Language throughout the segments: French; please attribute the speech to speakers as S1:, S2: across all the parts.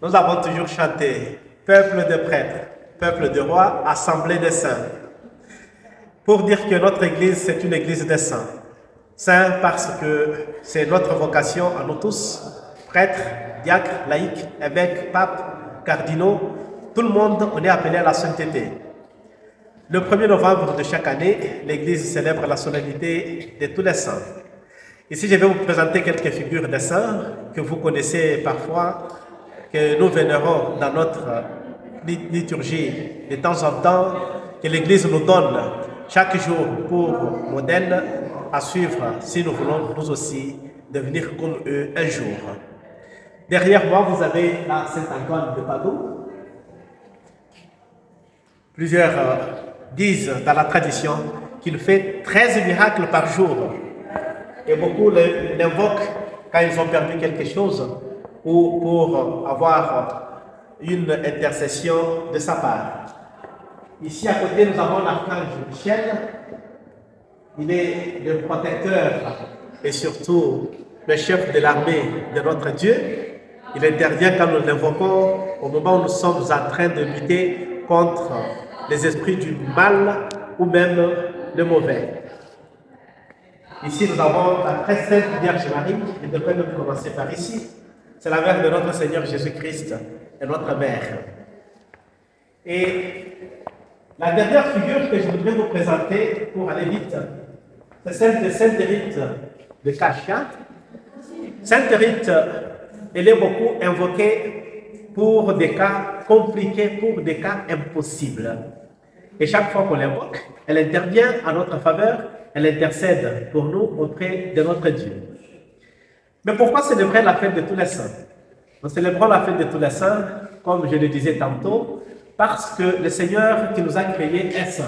S1: Nous avons toujours chanté peuple de prêtres, peuple de rois, assemblée des saints. Pour dire que notre Église, c'est une Église des saints. Saints parce que c'est notre vocation à nous tous, prêtres, diacres, laïcs, évêques, papes, cardinaux, tout le monde, on est appelé à la sainteté. Le 1er novembre de chaque année, l'Église célèbre la solennité de tous les saints. Ici, je vais vous présenter quelques figures des saints que vous connaissez parfois, que nous vénérons dans notre liturgie de temps en temps, que l'Église nous donne chaque jour pour modèle à suivre si nous voulons nous aussi devenir comme eux un jour. Derrière moi, vous avez la Saint-Antoine de Padoue. Plusieurs disent dans la tradition qu'il fait 13 miracles par jour. Et beaucoup l'invoquent quand ils ont perdu quelque chose ou pour avoir une intercession de sa part. Ici à côté, nous avons l'archange Michel. Il est le protecteur et surtout le chef de l'armée de notre Dieu. Il intervient quand nous l'invoquons au moment où nous sommes en train de lutter contre les esprits du mal ou même le mauvais. Ici, nous avons la très sainte Vierge Marie, et devrait nous commencer par ici. C'est la mère de notre Seigneur Jésus-Christ et notre mère. Et la dernière figure que je voudrais vous présenter pour aller vite, c'est celle de Sainte Rite de Cachat. Sainte Rite, elle est beaucoup invoquée pour des cas compliqués, pour des cas impossibles. Et chaque fois qu'on l'invoque, elle intervient en notre faveur, elle intercède pour nous auprès de notre Dieu. Mais pourquoi célébrer la fête de tous les saints? Nous célébrons la fête de tous les saints, comme je le disais tantôt, parce que le Seigneur qui nous a créés est saint.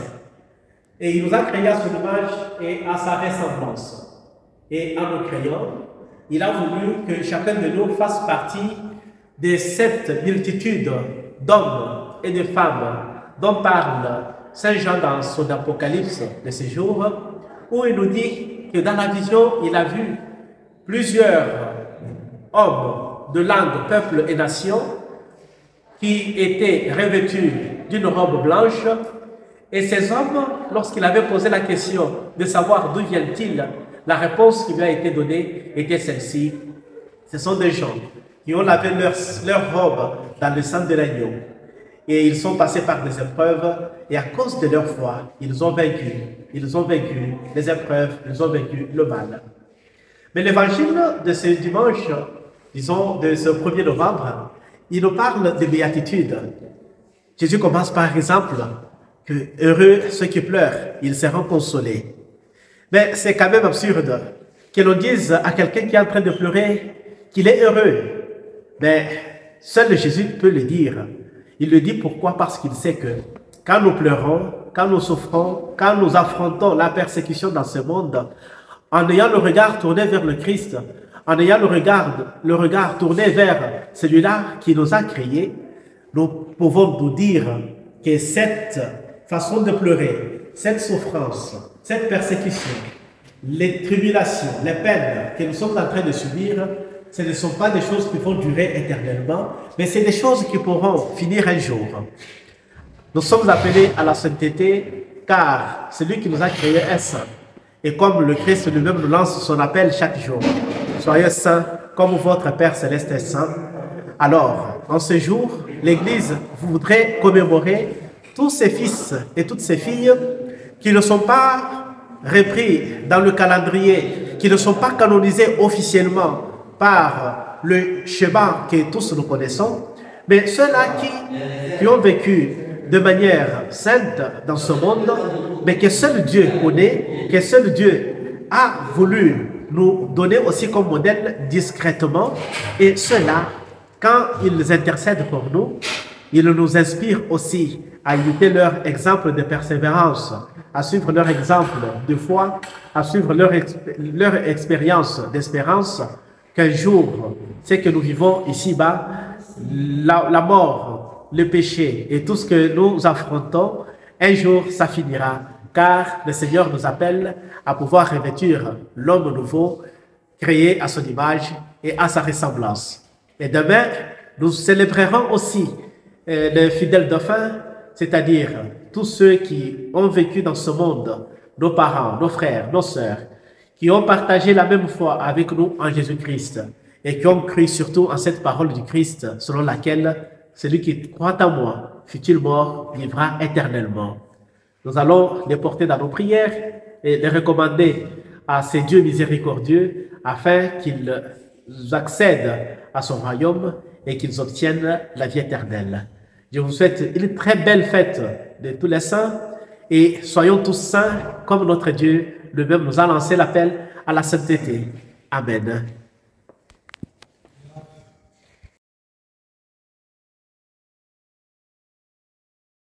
S1: Et il nous a créés à son image et à sa ressemblance. Et en nous créant, il a voulu que chacun de nous fasse partie de cette multitude d'hommes et de femmes dont parle Saint Jean dans son Apocalypse de ce jour, où il nous dit que dans la vision, il a vu plusieurs hommes de langues, peuples et nations qui étaient revêtus d'une robe blanche. Et ces hommes, lorsqu'il avait posé la question de savoir d'où viennent-ils, la réponse qui lui a été donnée était celle-ci. Ce sont des gens qui ont lavé leur robe dans le sang de l'agneau. Et ils sont passés par des épreuves, et à cause de leur foi, ils ont vaincu les épreuves, ils ont vaincu le mal. Mais l'évangile de ce dimanche, disons de ce 1er novembre, il nous parle de béatitude. Jésus commence par exemple que heureux ceux qui pleurent, ils seront consolés. Mais c'est quand même absurde que l'on dise à quelqu'un qui est en train de pleurer qu'il est heureux. Mais seul Jésus peut le dire. Il le dit pourquoi? Parce qu'il sait que quand nous pleurons, quand nous souffrons, quand nous affrontons la persécution dans ce monde, en ayant le regard tourné vers le Christ, en ayant le regard tourné vers celui-là qui nous a créés, nous pouvons nous dire que cette façon de pleurer, cette souffrance, cette persécution, les tribulations, les peines que nous sommes en train de subir, ce ne sont pas des choses qui vont durer éternellement, mais c'est des choses qui pourront finir un jour. Nous sommes appelés à la sainteté, car celui qui nous a créés est saint. Et comme le Christ lui-même nous lance son appel chaque jour, soyez saints comme votre Père Céleste est saint. Alors, en ce jour, l'Église voudrait commémorer tous ces fils et toutes ces filles qui ne sont pas repris dans le calendrier, qui ne sont pas canonisés officiellement par le schéma que tous nous connaissons, mais ceux-là qui ont vécu de manière sainte dans ce monde, mais que seul Dieu connaît, que seul Dieu a voulu nous donner aussi comme modèle discrètement. Et ceux-là, quand ils intercèdent pour nous, ils nous inspirent aussi à imiter leur exemple de persévérance, à suivre leur exemple de foi, à suivre leur expérience d'espérance, qu'un jour, ce que nous vivons ici-bas, la mort, le péché et tout ce que nous affrontons, un jour ça finira, car le Seigneur nous appelle à pouvoir revêtir l'homme nouveau, créé à son image et à sa ressemblance. Et demain, Nous célébrerons aussi les fidèles défunts, c'est-à-dire tous ceux qui ont vécu dans ce monde, nos parents, nos frères, nos sœurs, qui ont partagé la même foi avec nous en Jésus-Christ et qui ont cru surtout en cette parole du Christ selon laquelle celui qui croit en moi, fut-il mort, vivra éternellement. Nous allons les porter dans nos prières et les recommander à ces dieux miséricordieux afin qu'ils accèdent à son royaume et qu'ils obtiennent la vie éternelle. Je vous souhaite une très belle fête de tous les saints et soyons tous saints comme notre Dieu lui-même nous a lancé l'appel à la sainteté. Amen.